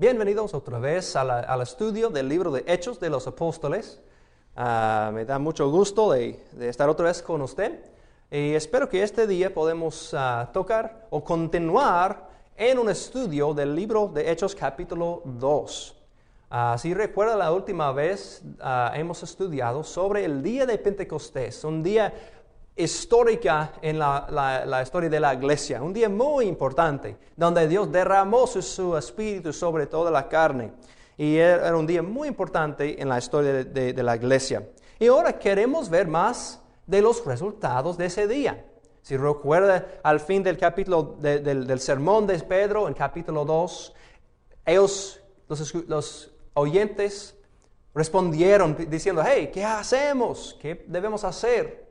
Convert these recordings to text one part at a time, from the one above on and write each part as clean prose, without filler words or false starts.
Bienvenidos otra vez al estudio del libro de Hechos de los Apóstoles. Me da mucho gusto de estar otra vez con usted y espero que este día podamos tocar o continuar en un estudio del libro de Hechos capítulo 2. Si recuerda, la última vez hemos estudiado sobre el día de Pentecostés, un día histórica en la historia de la iglesia, un día muy importante, donde Dios derramó su espíritu sobre toda la carne. Y era un día muy importante en la historia de la iglesia. Y ahora queremos ver más de los resultados de ese día. Si recuerda, al fin del capítulo del sermón de Pedro, en capítulo 2, ellos, los oyentes, respondieron diciendo, hey, ¿qué hacemos? ¿Qué debemos hacer?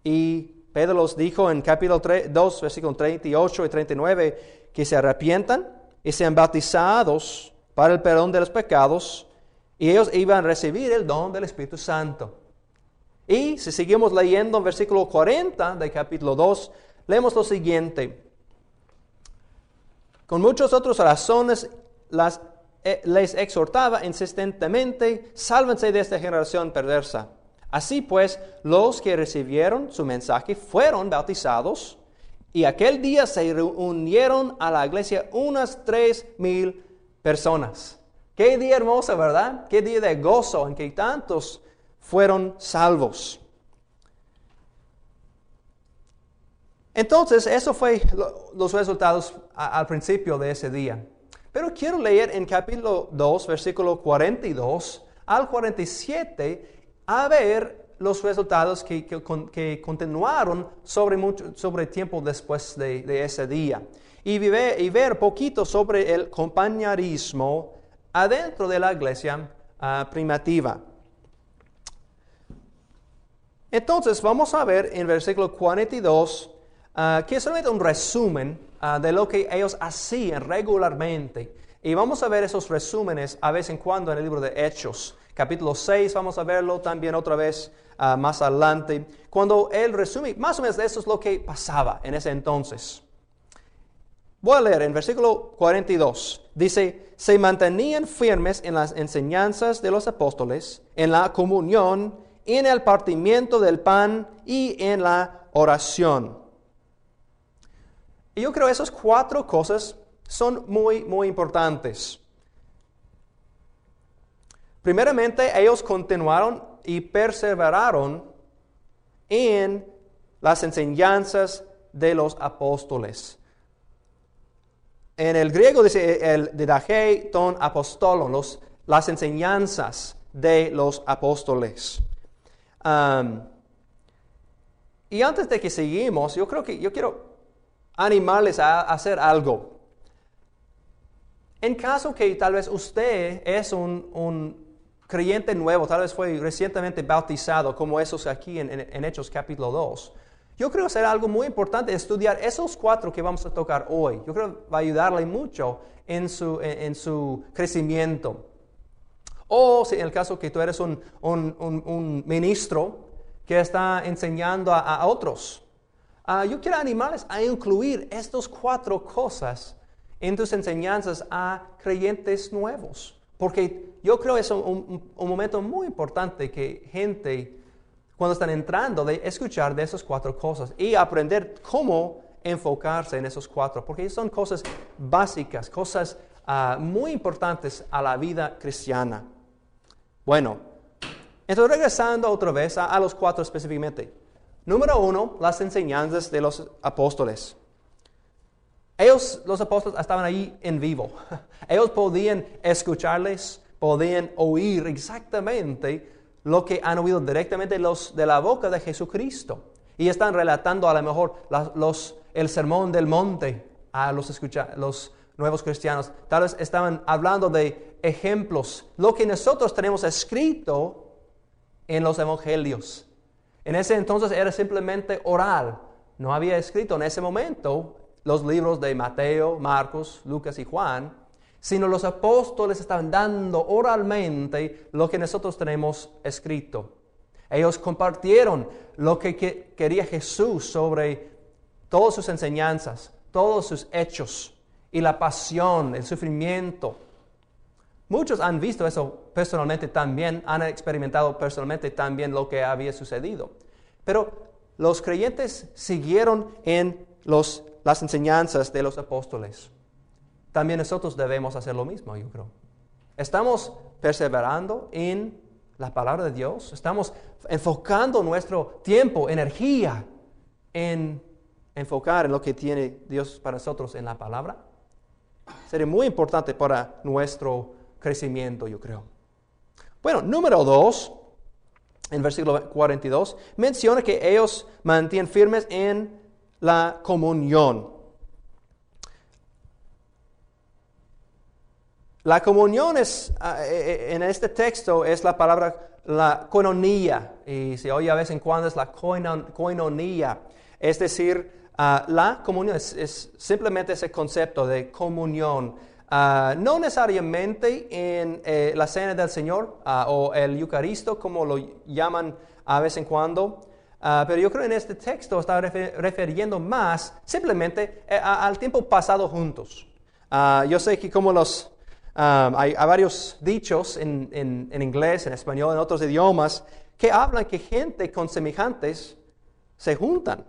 Y Pedro los dijo en capítulo 2, versículos 38 y 39, que se arrepientan y sean bautizados para el perdón de los pecados, y ellos iban a recibir el don del Espíritu Santo. Y si seguimos leyendo en versículo 40 del capítulo 2, leemos lo siguiente. Con muchas otras razones les exhortaba insistentemente, sálvense de esta generación perversa. Así pues, los que recibieron su mensaje fueron bautizados, y aquel día se reunieron a la iglesia unas 3,000 personas. Qué día hermoso, ¿verdad? Qué día de gozo en que tantos fueron salvos. Entonces, eso fue los resultados al principio de ese día. Pero quiero leer en capítulo 2, versículo 42 al 47, a ver los resultados que continuaron sobre tiempo después de ese día. Y ver poquito sobre el compañerismo adentro de la iglesia primitiva. Entonces, vamos a ver en versículo 42, que es solamente un resumen de lo que ellos hacían regularmente. Y vamos a ver esos resúmenes a vez en cuando en el libro de Hechos. Capítulo 6, vamos a verlo también otra vez más adelante. Cuando él resume, más o menos eso es lo que pasaba en ese entonces. Voy a leer en versículo 42. Dice, se mantenían firmes en las enseñanzas de los apóstoles, en la comunión, en el partimiento del pan y en la oración. Y yo creo que esas 4 cosas son muy, muy importantes. Primeramente, ellos continuaron y perseveraron en las enseñanzas de los apóstoles. En el griego dice el didache ton apostolon, las enseñanzas de los apóstoles. Y antes de que seguimos, yo quiero animarles a hacer algo. En caso que tal vez usted es un creyente nuevo, tal vez fue recientemente bautizado, como esos aquí en Hechos capítulo 2, yo creo que será algo muy importante estudiar esos 4 que vamos a tocar hoy. Yo creo que va a ayudarle mucho en su crecimiento. O si en el caso que tú eres un ministro que está enseñando a otros, yo quiero animarles a incluir estas 4 cosas en tus enseñanzas a creyentes nuevos. Porque yo creo que es un momento muy importante que gente, cuando están entrando, de escuchar de esas 4 cosas y aprender cómo enfocarse en esos 4. Porque son cosas básicas, cosas muy importantes a la vida cristiana. Bueno, entonces regresando otra vez a los 4 específicamente. Número 1, las enseñanzas de los apóstoles. Ellos, los apóstoles, estaban ahí en vivo. Ellos podían escucharles, podían oír exactamente lo que han oído directamente de la boca de Jesucristo. Y están relatando a lo mejor el sermón del monte a los nuevos cristianos. Tal vez estaban hablando de ejemplos, lo que nosotros tenemos escrito en los evangelios. En ese entonces era simplemente oral. No había escrito en ese momento los libros de Mateo, Marcos, Lucas y Juan, sino los apóstoles estaban dando oralmente lo que nosotros tenemos escrito. Ellos compartieron lo que quería Jesús sobre todas sus enseñanzas, todos sus hechos. y la pasión, el sufrimiento. Muchos han visto eso personalmente también, han experimentado personalmente también lo que había sucedido. Pero los creyentes siguieron en las enseñanzas de los apóstoles. También nosotros debemos hacer lo mismo, yo creo. Estamos perseverando en la palabra de Dios. Estamos enfocando nuestro tiempo, energía, en enfocar en lo que tiene Dios para nosotros en la palabra. Sería muy importante para nuestro crecimiento, yo creo. Bueno, número 2, en versículo 42, menciona que ellos mantienen firmes en la comunión. La comunión en este texto es la palabra la koinonia, y se oye a vez en cuando es la koinonia, es decir, la comunión es simplemente ese concepto de comunión, no necesariamente en la cena del Señor o el Eucaristo como lo llaman a vez en cuando, pero yo creo en este texto está refiriendo más simplemente al tiempo pasado juntos. Yo sé que como hay varios dichos en inglés, en español, en otros idiomas, que hablan que gente con semejantes se juntan.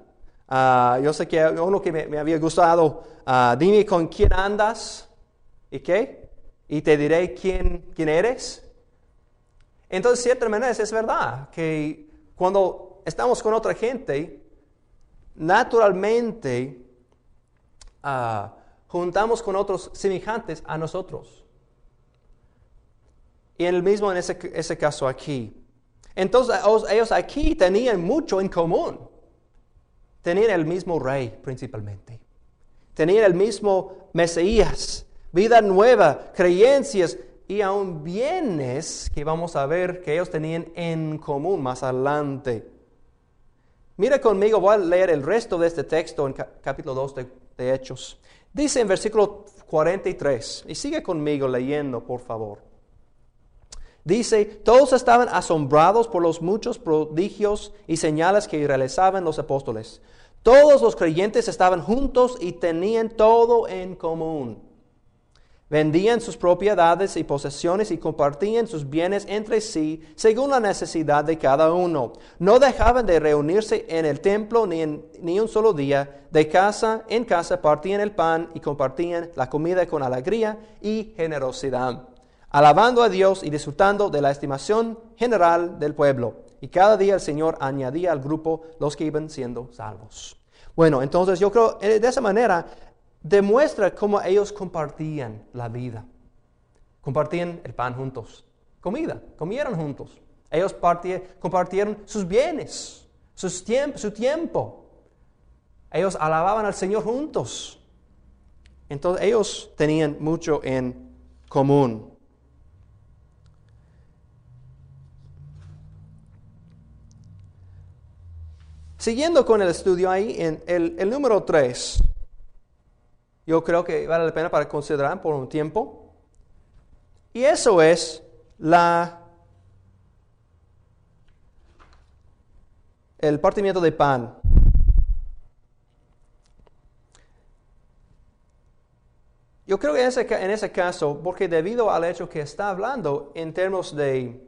Yo sé que uno que me había gustado, dime con quién andas y qué, y te diré quién eres. Entonces, de cierta manera, es verdad que cuando estamos con otra gente, naturalmente juntamos con otros semejantes a nosotros. Y en ese caso aquí. Entonces ellos aquí tenían mucho en común. Tenían el mismo rey principalmente. Tenían el mismo Mesías, vida nueva, creencias y aún bienes que vamos a ver que ellos tenían en común más adelante. Mira conmigo, voy a leer el resto de este texto en capítulo 2 de Hechos. Dice en versículo 43, y sigue conmigo leyendo, por favor. Dice, todos estaban asombrados por los muchos prodigios y señales que realizaban los apóstoles. Todos los creyentes estaban juntos y tenían todo en común. Vendían sus propiedades y posesiones y compartían sus bienes entre sí según la necesidad de cada uno. No dejaban de reunirse en el templo ni un solo día. De casa en casa partían el pan y compartían la comida con alegría y generosidad, alabando a Dios y disfrutando de la estimación general del pueblo. Y cada día el Señor añadía al grupo los que iban siendo salvos. Bueno, entonces yo creo de esa manera demuestra cómo ellos compartían la vida. Compartían el pan juntos. Comieron juntos. Ellos compartieron sus bienes, su tiempo. Ellos alababan al Señor juntos. Entonces ellos tenían mucho en común. Siguiendo con el estudio ahí, en el número 3, yo creo que vale la pena para considerar por un tiempo. Y eso es el partimiento de pan. Yo creo que en ese caso, porque debido al hecho que está hablando en términos de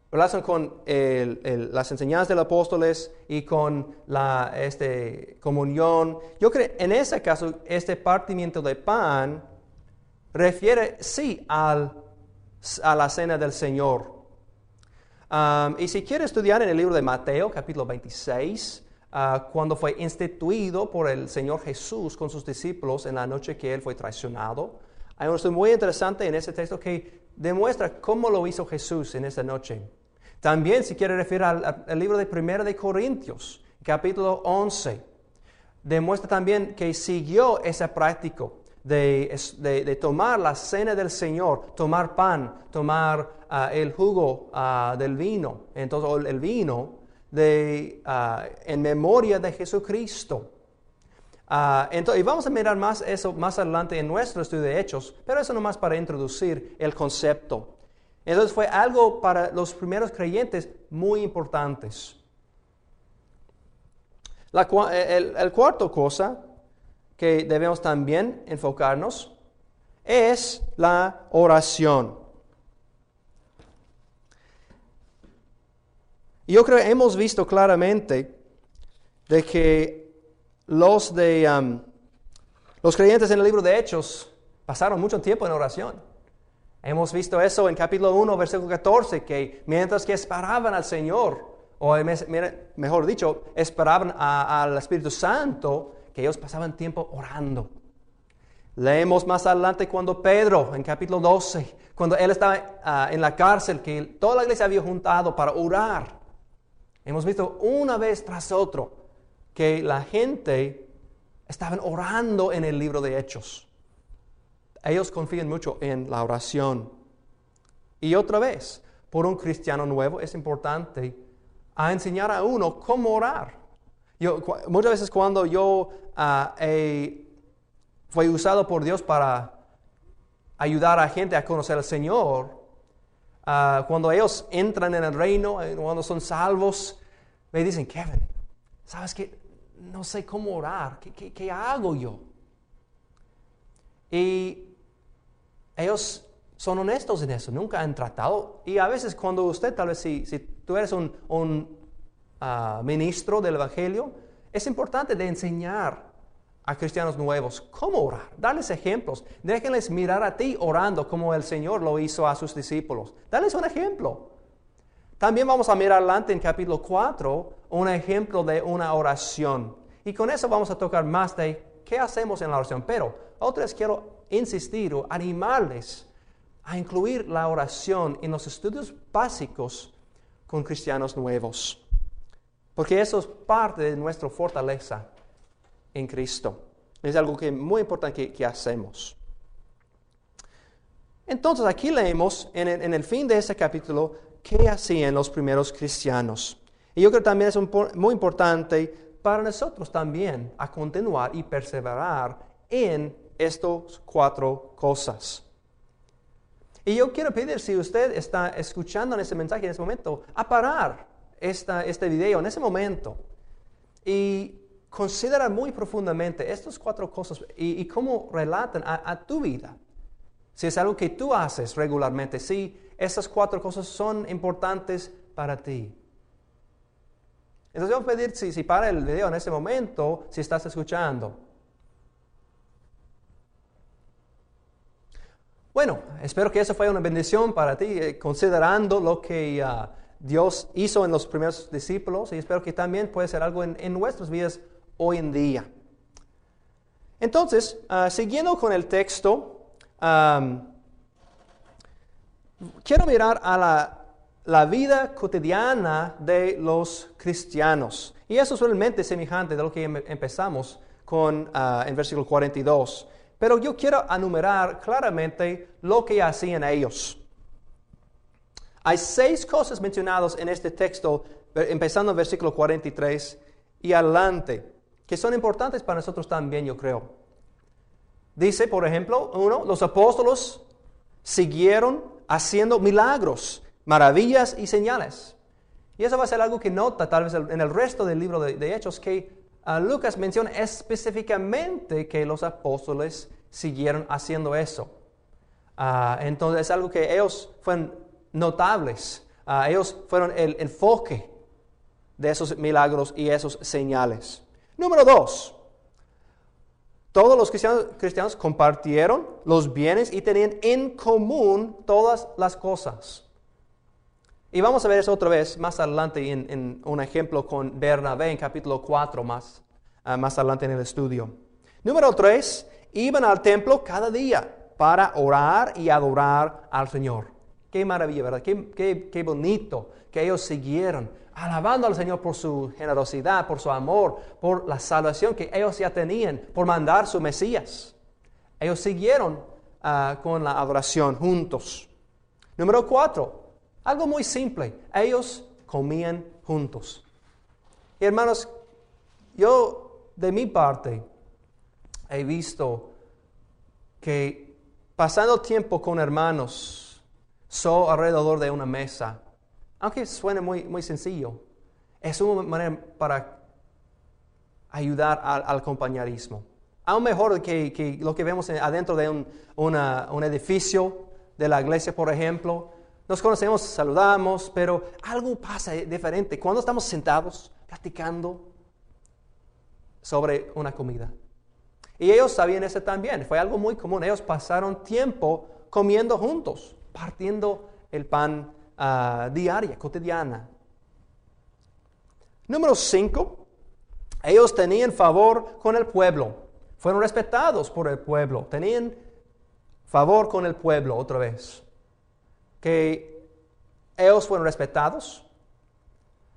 relación con las enseñanzas de los apóstoles y con la comunión. Yo creo en ese caso, este partimiento de pan refiere sí a la cena del Señor. Y si quiere estudiar en el libro de Mateo, capítulo 26, cuando fue instituido por el Señor Jesús con sus discípulos en la noche que Él fue traicionado, hay un estudio muy interesante en ese texto que demuestra cómo lo hizo Jesús en esa noche. También, si quiere referir al libro de 1 de Corintios, capítulo 11, demuestra también que siguió esa práctica de tomar la cena del Señor, tomar pan, tomar el jugo del vino, entonces el vino en memoria de Jesucristo. Entonces, y vamos a mirar más eso más adelante en nuestro estudio de Hechos, pero eso nomás para introducir el concepto. Entonces fue algo para los primeros creyentes muy importantes. El cuarto cosa que debemos también enfocarnos es la oración. Yo creo que hemos visto claramente de que los creyentes en el libro de Hechos pasaron mucho tiempo en oración. Hemos visto eso en capítulo 1, versículo 14, que mientras que esperaban al Señor, o mejor dicho, esperaban al Espíritu Santo, que ellos pasaban tiempo orando. Leemos más adelante cuando Pedro, en capítulo 12, cuando él estaba en la cárcel, que toda la iglesia había juntado para orar. Hemos visto una vez tras otro que la gente estaban orando en el libro de Hechos. Ellos confían mucho en la oración. Y otra vez, por un cristiano nuevo es importante enseñar a uno cómo orar. Muchas veces cuando yo fui usado por Dios para ayudar a gente a conocer al Señor, cuando ellos entran en el reino, cuando son salvos, me dicen, Kevin, ¿sabes qué? No sé cómo orar. ¿Qué hago yo? Y ellos son honestos en eso, nunca han tratado. Y a veces cuando usted, tal vez si tú eres un ministro del Evangelio, es importante de enseñar a cristianos nuevos cómo orar, darles ejemplos, déjenles mirar a ti orando como el Señor lo hizo a sus discípulos. Dales un ejemplo. También vamos a mirar adelante en capítulo 4, un ejemplo de una oración. Y con eso vamos a tocar más de qué hacemos en la oración. Pero otra vez quiero insistir o animarles a incluir la oración en los estudios básicos con cristianos nuevos. Porque eso es parte de nuestra fortaleza en Cristo. Es algo muy importante que hacemos. Entonces aquí leemos en el fin de ese capítulo qué hacían los primeros cristianos. Y yo creo que también es muy importante para nosotros también a continuar y perseverar en estas 4 cosas. Y yo quiero pedir, si usted está escuchando en ese mensaje en ese momento, a parar este video en ese momento y considerar muy profundamente estas 4 cosas y cómo relatan a tu vida. Si es algo que tú haces regularmente, si esas 4 cosas son importantes para ti. Entonces yo voy a pedir si para el video en ese momento, si estás escuchando. Bueno, espero que eso fue una bendición para ti, considerando lo que Dios hizo en los primeros discípulos, y espero que también puede ser algo en nuestras vidas hoy en día. Entonces, siguiendo con el texto, quiero mirar a la vida cotidiana de los cristianos. Y eso es realmente semejante de lo que empezamos con en versículo 42. Pero yo quiero enumerar claramente lo que hacían ellos. Hay 6 cosas mencionadas en este texto, empezando en versículo 43 y adelante, que son importantes para nosotros también, yo creo. Dice, por ejemplo, 1, los apóstoles siguieron haciendo milagros, maravillas y señales. Y eso va a ser algo que nota tal vez en el resto del libro de Hechos, que Lucas menciona específicamente que los apóstoles siguieron haciendo eso. Entonces es algo que ellos fueron notables. Ellos fueron el enfoque de esos milagros y esos señales. Número 2. Todos los cristianos compartieron los bienes y tenían en común todas las cosas. Y vamos a ver eso otra vez más adelante en un ejemplo con Bernabé en capítulo 4 más adelante en el estudio. Número 3, iban al templo cada día para orar y adorar al Señor. Qué maravilla, ¿verdad? Qué bonito que ellos siguieron alabando al Señor por su generosidad, por su amor, por la salvación que ellos ya tenían, por mandar su Mesías. Ellos siguieron con la adoración juntos. Número 4, algo muy simple. Ellos comían juntos. Y hermanos, yo de mi parte he visto que pasando tiempo con hermanos, alrededor de una mesa, aunque suene muy sencillo, es una manera para ayudar al compañerismo, aún mejor que lo que vemos adentro de un edificio de la iglesia, por ejemplo. Nos conocemos, saludamos, pero algo pasa diferente cuando estamos sentados platicando sobre una comida. Y ellos sabían eso también, fue algo muy común. Ellos pasaron tiempo comiendo juntos, partiendo el pan diaria, cotidiana. Número 5, ellos tenían favor con el pueblo. Fueron respetados por el pueblo. Tenían favor con el pueblo otra vez. Que ellos fueron respetados.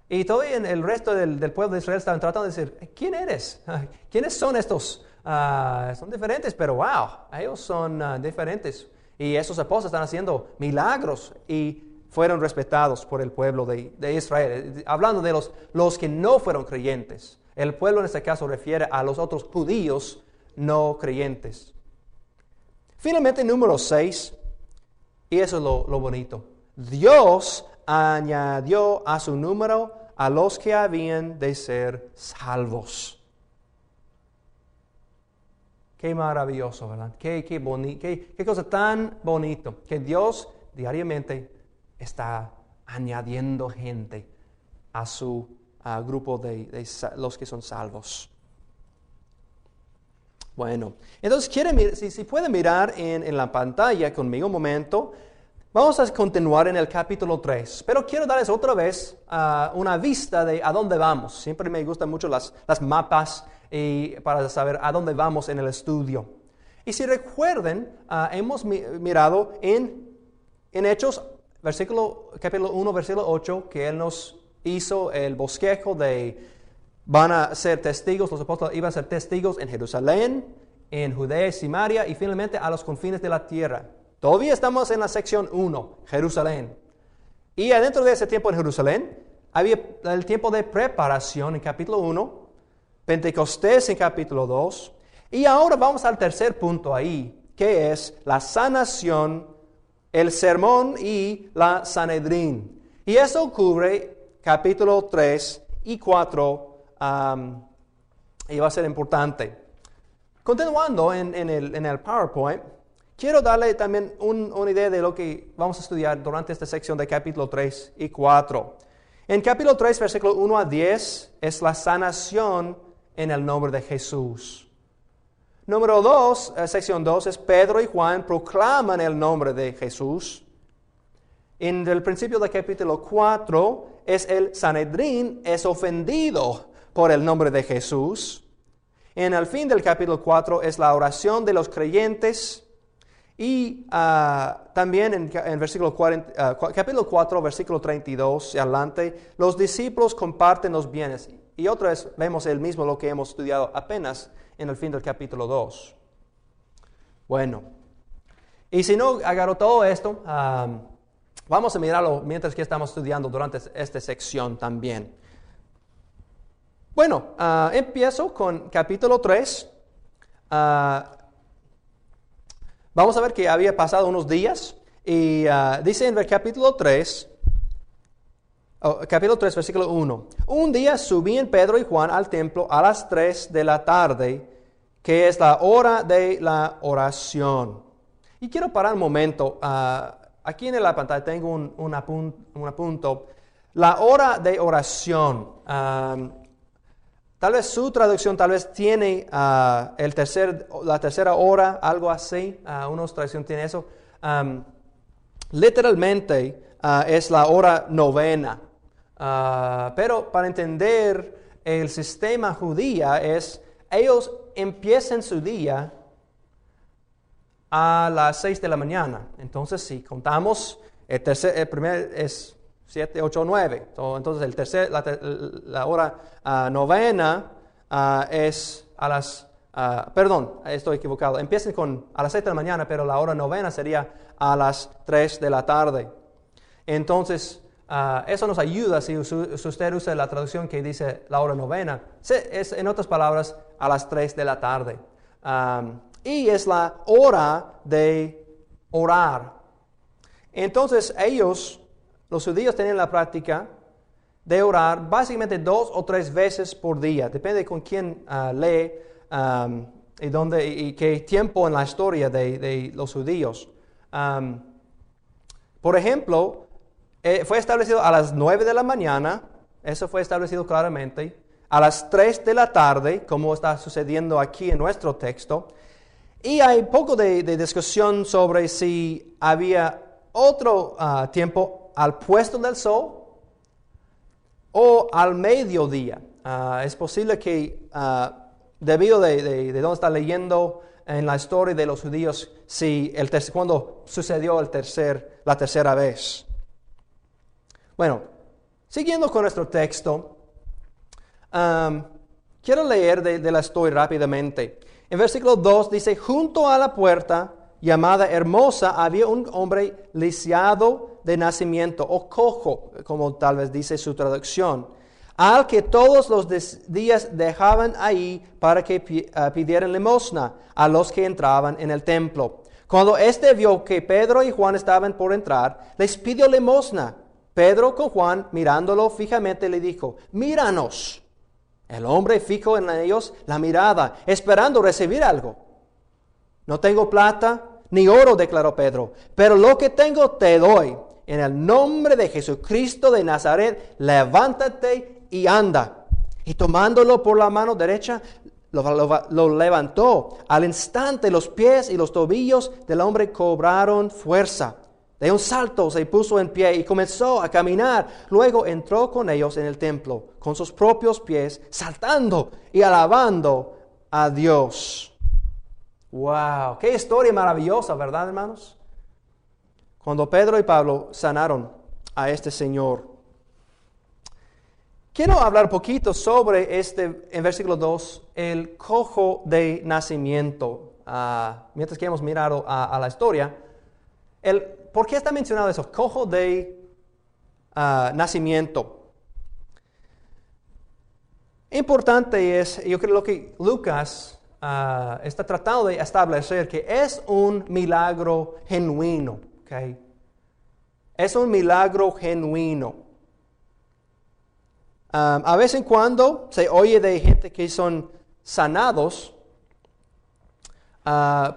Y todavía el resto del pueblo de Israel estaban tratando de decir, ¿quién eres? ¿Quiénes son estos? Son diferentes, pero wow, ellos son diferentes. Y esos apóstoles están haciendo milagros y fueron respetados por el pueblo de Israel. Hablando de los que no fueron creyentes. El pueblo en este caso refiere a los otros judíos no creyentes. Finalmente, número 6, y eso es lo bonito. Dios añadió a su número a los que habían de ser salvos. Qué maravilloso, ¿verdad? Qué cosa tan bonito que Dios diariamente está añadiendo gente a su grupo de los que son salvos. Bueno, entonces si pueden mirar en la pantalla conmigo un momento, vamos a continuar en el capítulo 3, pero quiero darles otra vez una vista de a dónde vamos. Siempre me gustan mucho las mapas para saber a dónde vamos en el estudio. Y si recuerden, hemos mirado en Hechos, capítulo 1, versículo 8, que Él nos hizo el bosquejo de van a ser testigos, los apóstoles iban a ser testigos en Jerusalén, en Judea y Samaria y finalmente a los confines de la tierra. Todavía estamos en la sección 1, Jerusalén. Y adentro de ese tiempo en Jerusalén había el tiempo de preparación en capítulo 1, Pentecostés en capítulo 2, y ahora vamos al tercer punto ahí, que es la sanación, el sermón y la Sanedrín. Y eso cubre capítulo 3 y 4, y va a ser importante. Continuando en el PowerPoint, quiero darle también una idea de lo que vamos a estudiar durante esta sección de capítulo 3 y 4. En capítulo 3, versículo 1 a 10, es la sanación en el nombre de Jesús. Número 2, sección 2, es Pedro y Juan proclaman el nombre de Jesús. En el principio del capítulo 4, es el Sanedrín es ofendido por el nombre de Jesús. En el fin del capítulo 4 es la oración de los creyentes. Y también en capítulo 4, versículo 32 y adelante, los discípulos comparten los bienes. Y otra vez vemos el mismo lo que hemos estudiado apenas en el fin del capítulo 2. Bueno, y si no agarró todo esto, vamos a mirarlo mientras que estamos estudiando durante esta sección también. Bueno, empiezo con capítulo 3. Vamos a ver que había pasado unos días y dice en el capítulo 3, versículo 1. Un día subían Pedro y Juan al templo a las 3 de la tarde, que es la hora de la oración. Y quiero parar un momento. Aquí en la pantalla tengo un apunto. La hora de oración. Tal vez su traducción tiene la tercera hora, algo así. Unos traducción tiene eso. Literalmente es la hora novena. Pero para entender el sistema judío ellos empiezan su día a las 6 de la mañana. Entonces, si contamos, el primer es 7, 8, 9. Entonces, la hora novena es a las... perdón, estoy equivocado. Empiezan a las 7 de la mañana, pero la hora novena sería a las 3 de la tarde. Entonces, eso nos ayuda si usted usa la traducción que dice la hora novena. Es, en otras palabras, a las 3 de la tarde. Y es la hora de orar. Entonces, los judíos tenían la práctica de orar básicamente 2 o 3 veces por día. Depende con quién lee y qué tiempo en la historia de los judíos. Por ejemplo, fue establecido a las 9 de la mañana, eso fue establecido claramente, a las 3 de la tarde, como está sucediendo aquí en nuestro texto, y hay poco de discusión sobre si había otro tiempo al puesto del sol o al mediodía. Es posible que debido de donde está leyendo en la historia de los judíos, si cuando sucedió la tercera vez. Bueno, siguiendo con nuestro texto, quiero leer de la historia rápidamente. En versículo 2 dice, junto a la puerta llamada Hermosa había un hombre lisiado de nacimiento, o cojo, como tal vez dice su traducción, al que todos los días dejaban ahí para que pidieran limosna a los que entraban en el templo. Cuando éste vio que Pedro y Juan estaban por entrar, les pidió limosna. Pedro con Juan, mirándolo fijamente, le dijo, míranos. El hombre fijó en ellos la mirada, esperando recibir algo. No tengo plata ni oro, declaró Pedro, pero lo que tengo te doy. En el nombre de Jesucristo de Nazaret, levántate y anda. Y tomándolo por la mano derecha, lo levantó. Al instante los pies y los tobillos del hombre cobraron fuerza. De un salto se puso en pie y comenzó a caminar. Luego entró con ellos en el templo, con sus propios pies, saltando y alabando a Dios. ¡Wow! ¡Qué historia maravillosa!, ¿verdad, hermanos? Cuando Pedro y Pablo sanaron a este señor. Quiero hablar un poquito sobre en versículo 2, el cojo de nacimiento. Mientras que hemos mirado a la historia, ¿por qué está mencionado eso? Cojo de nacimiento. Importante es, yo creo que Lucas está tratando de establecer que es un milagro genuino. Okay. Es un milagro genuino. A vez en cuando se oye de gente que son sanados,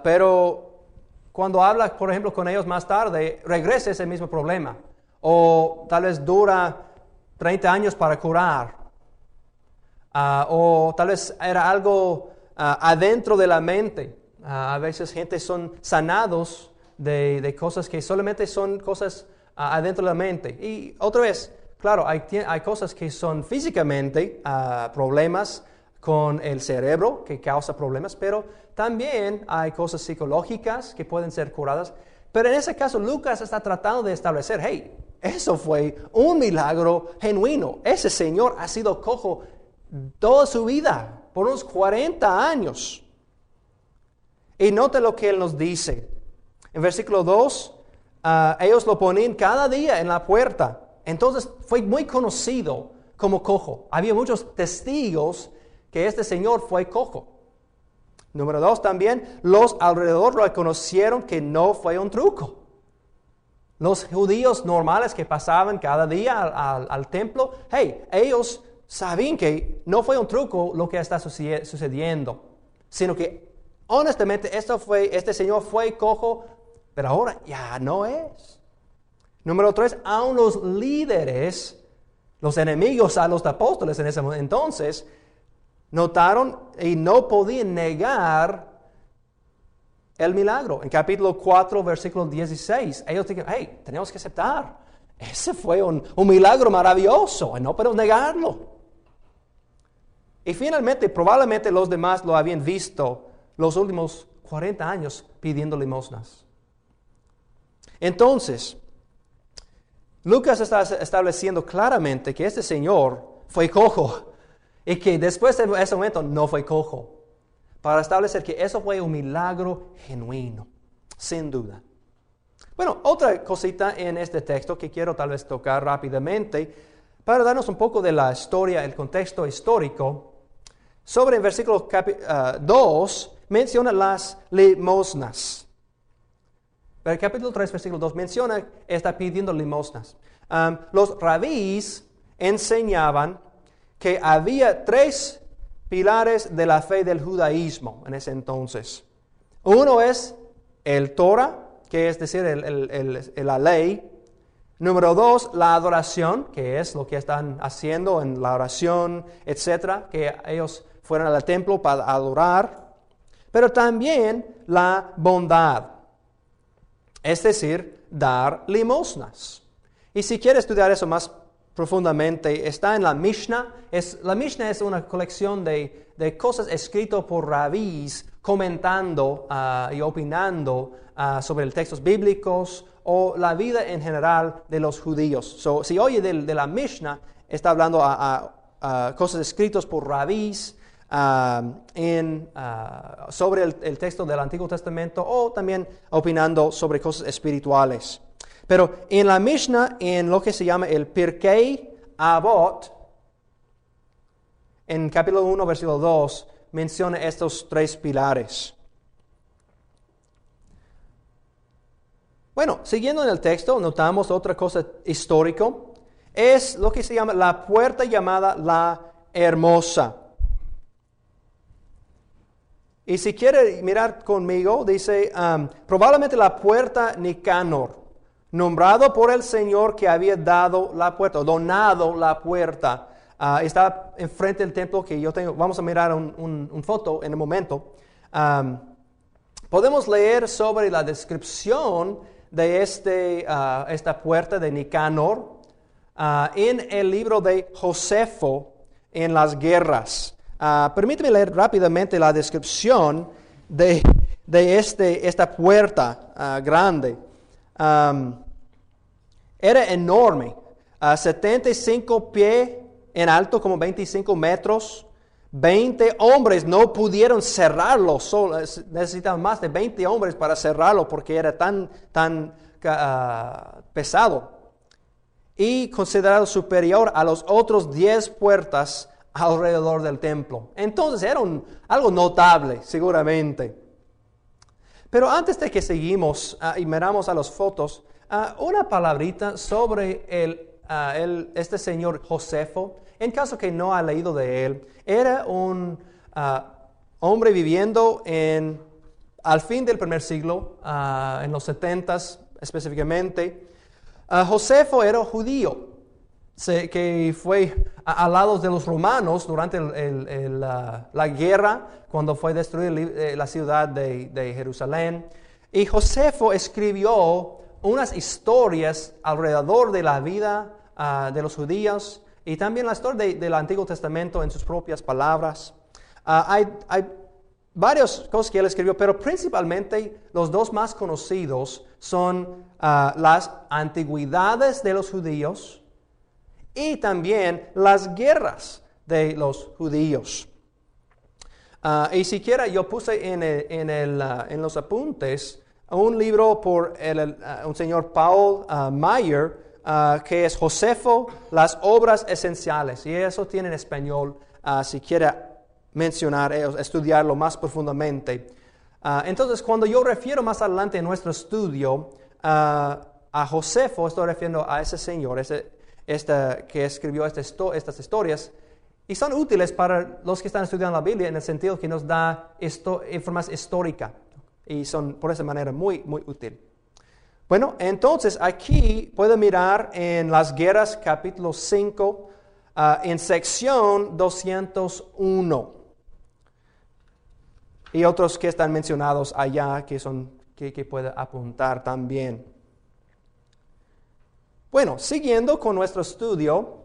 pero cuando hablas, por ejemplo, con ellos más tarde, regresa ese mismo problema. O tal vez dura 30 años para curar. O tal vez era algo adentro de la mente. A veces gente son sanados de cosas que solamente son cosas adentro de la mente. Y otra vez, claro, hay cosas que son físicamente problemas con el cerebro que causa problemas, pero también hay cosas psicológicas que pueden ser curadas. Pero en ese caso, Lucas está tratando de establecer, hey, eso fue un milagro genuino. Ese señor ha sido cojo toda su vida, por unos 40 años. Y note lo que él nos dice. En versículo 2, ellos lo ponían cada día en la puerta. Entonces fue muy conocido como cojo. Había muchos testigos que este señor fue cojo. Número 2 también, los alrededor reconocieron que no fue un truco. Los judíos normales que pasaban cada día al templo, hey, ellos sabían que no fue un truco lo que está sucediendo, sino que honestamente este señor fue cojo, pero ahora ya no es. Número 3, aun los líderes, los enemigos a los apóstoles en ese entonces, notaron y no podían negar el milagro. En capítulo 4, versículo 16, ellos dijeron, hey, tenemos que aceptar. Ese fue un milagro maravilloso y no podemos negarlo. Y finalmente, probablemente los demás lo habían visto los últimos 40 años pidiendo limosnas. Entonces, Lucas está estableciendo claramente que este señor fue cojo y que después de ese momento no fue cojo, para establecer que eso fue un milagro genuino, sin duda. Bueno, otra cosita en este texto que quiero tal vez tocar rápidamente para darnos un poco de la historia, el contexto histórico. Sobre el versículo 2 menciona las limosnas. El capítulo 3, versículo 2 menciona, está pidiendo limosnas. Los rabís enseñaban que había 3 pilares de la fe del judaísmo en ese entonces. Uno es el Torah, que es decir, la ley. Número 2, la adoración, que es lo que están haciendo en la oración, etcétera, que ellos fueron al templo para adorar. Pero también la bondad, es decir, dar limosnas. Y si quiere estudiar eso más profundamente, está en la Mishnah. La Mishnah es una colección de cosas escritas por rabís comentando y opinando sobre los textos bíblicos o la vida en general de los judíos. Si oye de la Mishnah, está hablando a cosas escritas por rabís sobre el texto del Antiguo Testamento o también opinando sobre cosas espirituales. Pero en la Mishnah, en lo que se llama el Pirkei Avot, en capítulo 1, versículo 2, menciona estos 3 pilares. Bueno, siguiendo en el texto, notamos otra cosa histórica. Es lo que se llama la puerta llamada la Hermosa. Y si quiere mirar conmigo, dice, probablemente la puerta Nicanor, nombrado por el Señor que había dado la puerta, o donado la puerta. Está enfrente del templo que yo tengo. Vamos a mirar un foto en un momento. Podemos leer sobre la descripción de esta puerta de Nicanor en el libro de Josefo en las guerras. Permíteme leer rápidamente la descripción de esta puerta grande. Era enorme, 75 pies en alto, como 25 metros. 20 hombres no pudieron cerrarlo, necesitaban más de 20 hombres para cerrarlo porque era tan pesado. Y considerado superior a los otros 10 puertas alrededor del templo. Entonces era algo notable, seguramente. Pero antes de que seguimos y miramos a las fotos, una palabrita sobre este señor Josefo. En caso que no ha leído de él, era un hombre viviendo al fin del primer siglo, en los 70s específicamente. Josefo era judío, que fue al lado de los romanos durante la guerra, cuando fue destruida la ciudad de Jerusalén. Y Josefo escribió unas historias alrededor de la vida de los judíos y también la historia del Antiguo Testamento en sus propias palabras. Hay varias cosas que él escribió, pero principalmente los 2 más conocidos son las antigüedades de los judíos y también las guerras de los judíos. Y siquiera yo puse en los apuntes un libro por un señor Paul Meyer, que es Josefo, las obras esenciales. Y eso tiene en español, si quiere mencionar, estudiarlo más profundamente. Entonces, cuando yo refiero más adelante en nuestro estudio a Josefo, estoy refiriendo a ese señor, que escribió estas historias, y son útiles para los que están estudiando la Biblia en el sentido que nos da información histórica, y son por esa manera muy, muy útil. Bueno, entonces aquí puede mirar en las guerras capítulo 5, en sección 201. Y otros que están mencionados allá que puede apuntar también. Bueno, siguiendo con nuestro estudio,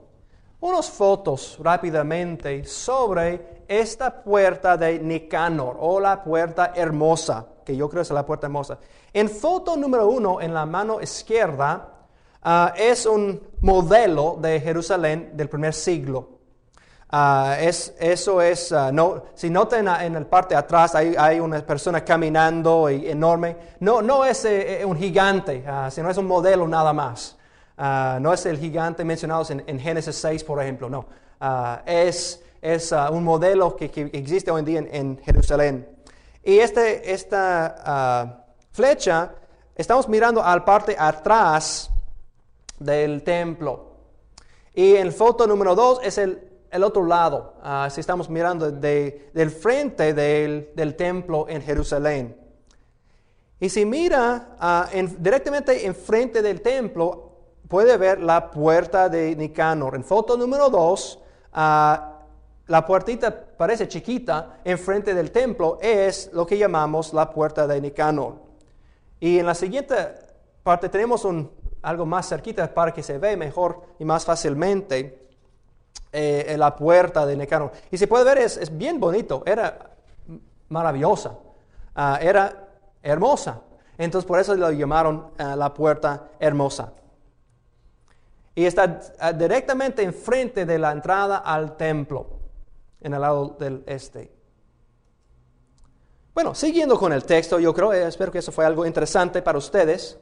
unas fotos rápidamente sobre esta puerta de Nicanor o la puerta hermosa, que yo creo es la puerta hermosa. En foto número 1, en la mano izquierda, es un modelo de Jerusalén del primer siglo. Si notan en la parte de atrás hay una persona caminando enorme. No es un gigante, sino es un modelo nada más. No es el gigante mencionado en Génesis 6, por ejemplo, no. Es un modelo que existe hoy en día en Jerusalén. Y esta flecha, estamos mirando a la parte atrás del templo. Y en foto número 2 es el otro lado, si estamos mirando del frente del templo en Jerusalén. Y si mira directamente enfrente del templo, puede ver la puerta de Nicanor. En foto número 2, la puertita parece chiquita enfrente del templo, es lo que llamamos la puerta de Nicanor. Y en la siguiente parte tenemos algo más cerquita para que se vea mejor y más fácilmente la puerta de Nicanor. Y se puede ver, es bien bonito, era maravillosa, era hermosa. Entonces por eso lo llamaron la puerta hermosa. Y está directamente enfrente de la entrada al templo, en el lado del este. Bueno, siguiendo con el texto, yo creo, espero que eso fue algo interesante para ustedes,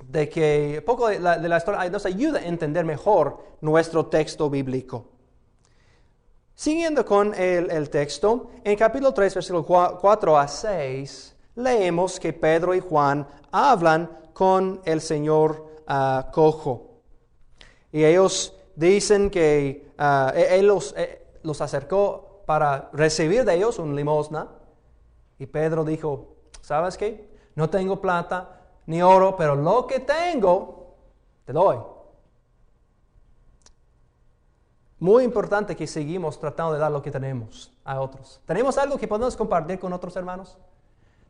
de que un poco de la historia nos ayuda a entender mejor nuestro texto bíblico. Siguiendo con el texto, en capítulo 3, versículos 4 a 6, leemos que Pedro y Juan hablan con el Señor cojo. Y ellos dicen que Él los acercó para recibir de ellos un limosna. Y Pedro dijo, ¿sabes qué? No tengo plata ni oro, pero lo que tengo, te doy. Muy importante que seguimos tratando de dar lo que tenemos a otros. ¿Tenemos algo que podemos compartir con otros hermanos?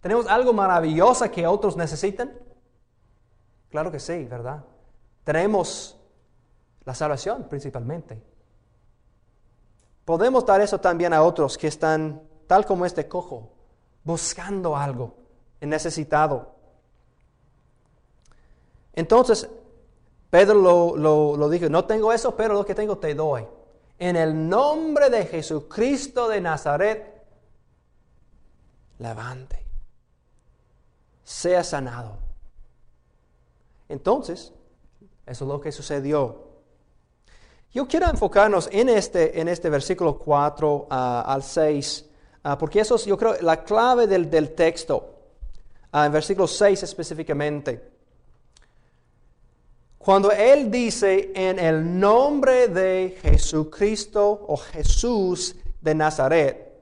¿Tenemos algo maravilloso que otros necesitan? Claro que sí, ¿verdad? Tenemos la salvación principalmente. Podemos dar eso también a otros que están, tal como este cojo, buscando algo, necesitado. Entonces, Pedro lo dijo, no tengo eso, pero lo que tengo te doy. En el nombre de Jesucristo de Nazaret, levante, sea sanado. Entonces, eso es lo que sucedió. Yo quiero enfocarnos en este versículo 4 al 6, porque eso es, yo creo, la clave del texto, en versículo 6 específicamente. Cuando Él dice, en el nombre de Jesucristo o Jesús de Nazaret,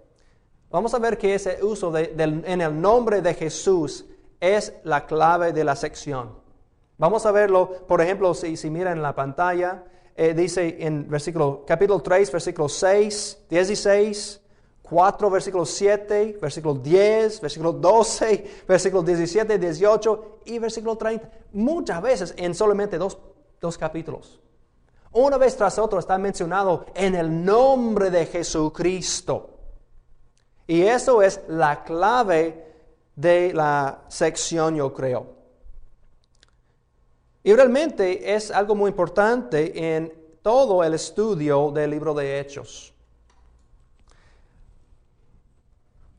vamos a ver que ese uso en el nombre de Jesús es la clave de la sección. Vamos a verlo, por ejemplo, si miran en la pantalla, dice en capítulo 3, versículo 6, 16, 4, versículo 7, versículo 10, versículo 12, versículo 17, 18 y versículo 30. Muchas veces en solamente dos capítulos. Una vez tras otra está mencionado en el nombre de Jesucristo. Y eso es la clave de la sección, yo creo. Y realmente es algo muy importante en todo el estudio del libro de Hechos.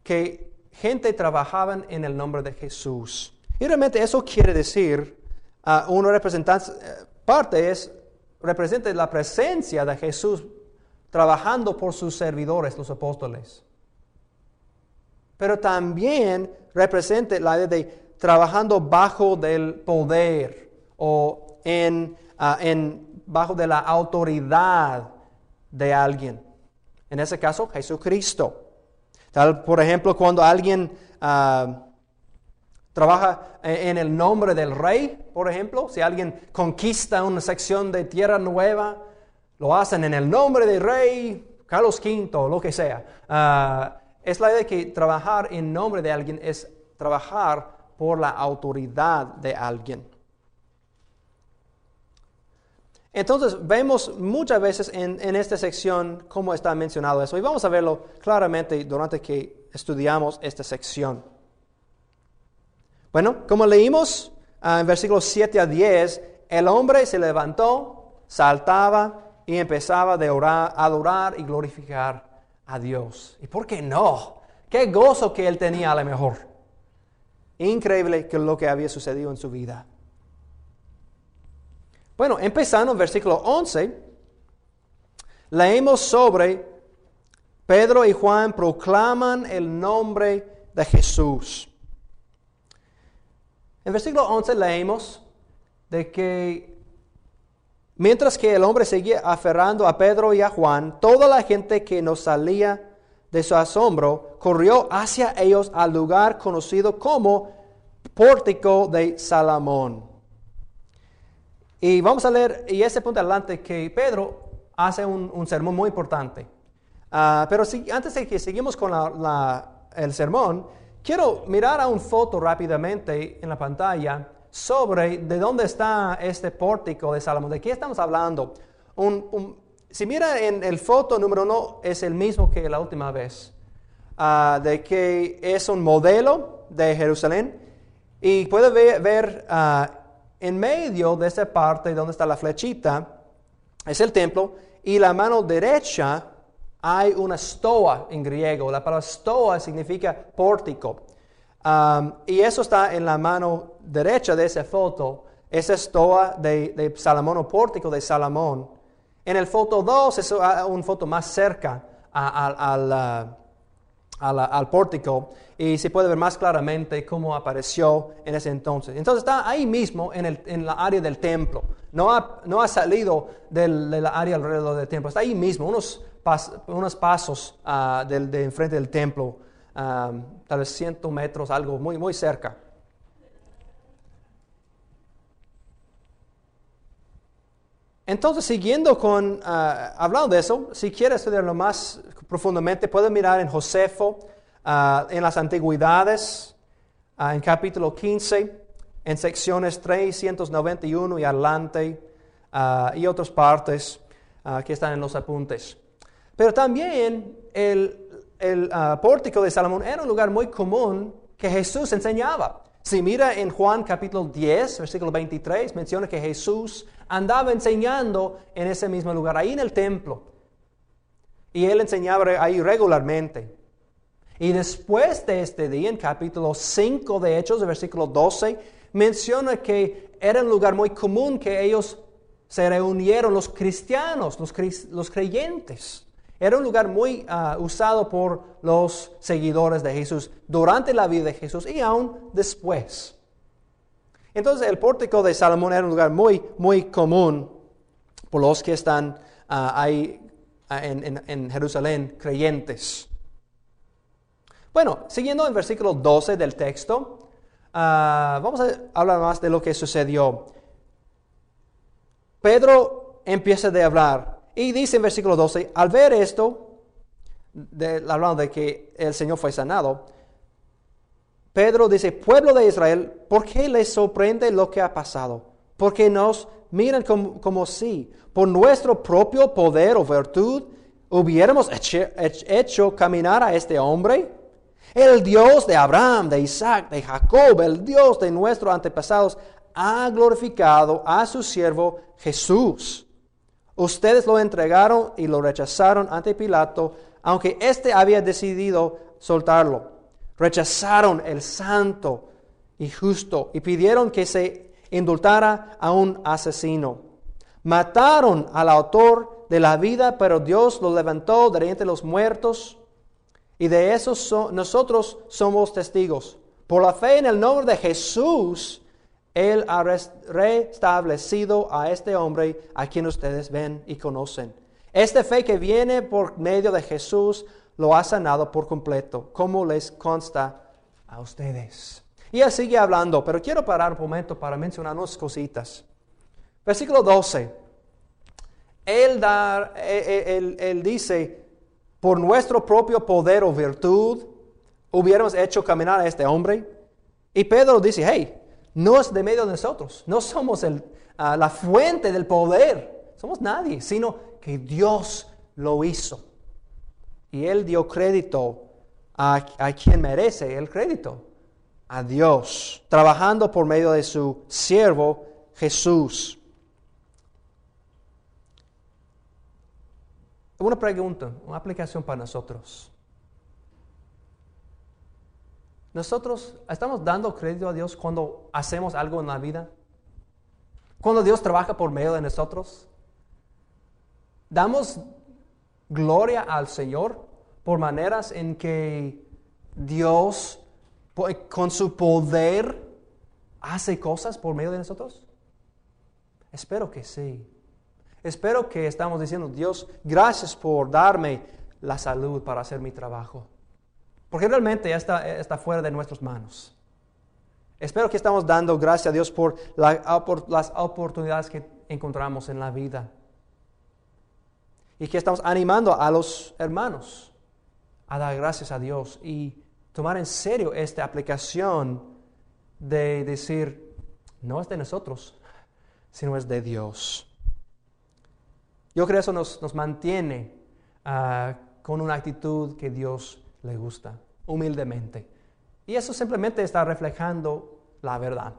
Que gente trabajaba en el nombre de Jesús. Y realmente eso quiere decir, uno representa la presencia de Jesús trabajando por sus servidores, los apóstoles. Pero también representa la idea de trabajando bajo del poder o bajo de la autoridad de alguien. En ese caso, Jesucristo. Tal, por ejemplo, cuando alguien trabaja en el nombre del rey, por ejemplo, si alguien conquista una sección de tierra nueva, lo hacen en el nombre del rey Carlos V, lo que sea. Es la idea de que trabajar en nombre de alguien es trabajar por la autoridad de alguien. Entonces, vemos muchas veces en esta sección cómo está mencionado eso. Y vamos a verlo claramente durante que estudiamos esta sección. Bueno, como leímos en versículos 7 a 10, el hombre se levantó, saltaba y empezaba a adorar y glorificar a Dios. ¿Y por qué no? Qué gozo que él tenía a lo mejor. Increíble que lo que había sucedido en su vida. Bueno, empezando en versículo 11, leemos sobre Pedro y Juan proclaman el nombre de Jesús. En versículo 11 leemos de que Mientras que el hombre seguía aferrando a Pedro y a Juan, toda la gente que no salía de su asombro corrió hacia ellos al lugar conocido como Pórtico de Salomón. Y vamos a leer, y ese punto adelante, que Pedro hace un sermón muy importante. Pero antes de que seguimos con el sermón, quiero mirar a una foto rápidamente en la pantalla sobre de dónde está este pórtico de Salomón. ¿De qué estamos hablando? Si mira en el foto número 1, es el mismo que la última vez. De que es un modelo de Jerusalén. Y puede ver en medio de esa parte donde está la flechita, es el templo. Y la mano derecha hay una stoa en griego. La palabra stoa significa pórtico. Y eso está en la mano derecha de esa foto. Esa stoa de Salomón o pórtico de Salomón. En el foto 2 es una foto más cerca al pórtico. Y se puede ver más claramente cómo apareció en ese entonces. Entonces está ahí mismo en la área del templo. No ha salido de la área alrededor del templo. Está ahí mismo, unos pasos de enfrente del templo. Tal vez 100 metros, algo muy, muy cerca. Entonces, siguiendo hablando de eso, si quieres estudiarlo más profundamente, puedes mirar en Josefo, en las antigüedades, en capítulo 15, en secciones 391 y adelante, y otras partes que están en los apuntes. Pero también el pórtico de Salomón era un lugar muy común que Jesús enseñaba. Si mira en Juan capítulo 10, versículo 23, menciona que Jesús andaba enseñando en ese mismo lugar, ahí en el templo. Y él enseñaba ahí regularmente. Y después de este día, en capítulo 5 de Hechos, el versículo 12, menciona que era un lugar muy común que ellos se reunieron, los cristianos, los creyentes. Era un lugar muy usado por los seguidores de Jesús durante la vida de Jesús y aún después. Entonces el pórtico de Salomón era un lugar muy, muy común por los que están ahí en Jerusalén, creyentes. Bueno, siguiendo en versículo 12 del texto, vamos a hablar más de lo que sucedió. Pedro empieza a hablar y dice en versículo 12, al ver esto, hablando de que el Señor fue sanado, Pedro dice, pueblo de Israel, ¿por qué les sorprende lo que ha pasado? Porque nos miran como si por nuestro propio poder o virtud hubiéramos hecho caminar a este hombre. El Dios de Abraham, de Isaac, de Jacob, el Dios de nuestros antepasados, ha glorificado a su siervo Jesús. Ustedes lo entregaron y lo rechazaron ante Pilato, aunque éste había decidido soltarlo. Rechazaron el santo y justo y pidieron que se indultara a un asesino. Mataron al autor de la vida, pero Dios lo levantó de entre los muertos. Y de eso nosotros somos testigos. Por la fe en el nombre de Jesús, Él ha restablecido a este hombre a quien ustedes ven y conocen. Esta fe que viene por medio de Jesús lo ha sanado por completo, como les consta a ustedes. Y él sigue hablando, pero quiero parar un momento para mencionar unas cositas. Versículo 12. Él dice, por nuestro propio poder o virtud, hubiéramos hecho caminar a este hombre. Y Pedro dice, hey, no es de medio de nosotros, no somos la fuente del poder, somos nadie, sino que Dios lo hizo. Y él dio crédito a quien merece el crédito, a Dios, trabajando por medio de su siervo Jesús. Una pregunta, una aplicación para nosotros. ¿Nosotros estamos dando crédito a Dios cuando hacemos algo en la vida? ¿Cuando Dios trabaja por medio de nosotros? ¿Damos gloria al Señor por maneras en que Dios con su poder hace cosas por medio de nosotros? Espero que sí. Espero que estamos diciendo, Dios, gracias por darme la salud para hacer mi trabajo. Porque realmente ya está fuera de nuestras manos. Espero que estamos dando gracias a Dios por las oportunidades que encontramos en la vida. Y que estamos animando a los hermanos a dar gracias a Dios y tomar en serio esta aplicación de decir, no es de nosotros, sino es de Dios. Yo creo que eso nos mantiene con una actitud que Dios le gusta, humildemente. Y eso simplemente está reflejando la verdad,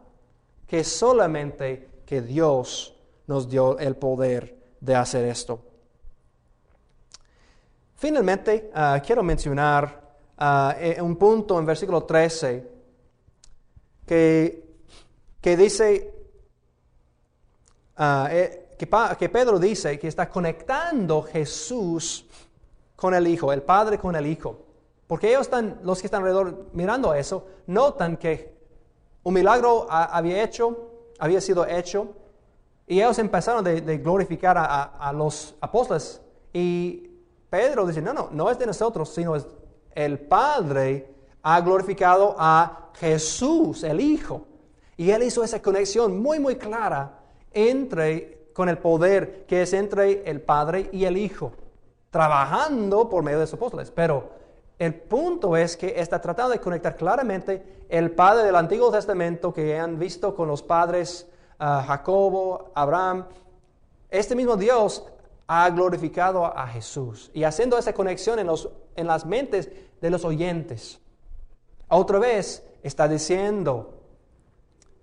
que solamente que Dios nos dio el poder de hacer esto. Finalmente, quiero mencionar un punto en versículo 13 que dice que Pedro dice que está conectando Jesús con el Hijo, el Padre con el Hijo. Porque los que están alrededor mirando a eso, notan que un milagro había sido hecho, y ellos empezaron de glorificar a los apóstoles. Y Pedro dice, no es de nosotros, sino es el Padre ha glorificado a Jesús, el Hijo. Y él hizo esa conexión muy, muy clara con el poder que es entre el Padre y el Hijo, trabajando por medio de los apóstoles. Pero el punto es que está tratando de conectar claramente el Padre del Antiguo Testamento que han visto con los padres Jacobo, Abraham. Este mismo Dios ha glorificado a Jesús y haciendo esa conexión en las mentes de los oyentes. Otra vez está diciendo,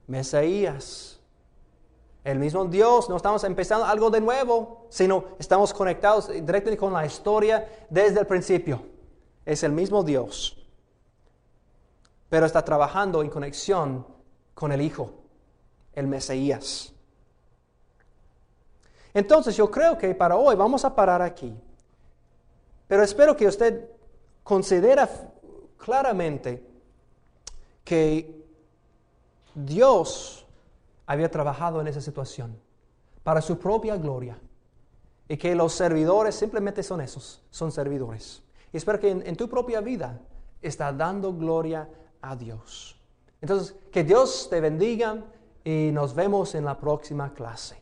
Mesías, el mismo Dios, no estamos empezando algo de nuevo, sino estamos conectados directamente con la historia desde el principio. Es el mismo Dios, pero está trabajando en conexión con el Hijo, el Mesías. Entonces yo creo que para hoy vamos a parar aquí, pero espero que usted considere claramente que Dios había trabajado en esa situación para su propia gloria y que los servidores simplemente son servidores. Y espero que en tu propia vida está dando gloria a Dios. Entonces, que Dios te bendiga y nos vemos en la próxima clase.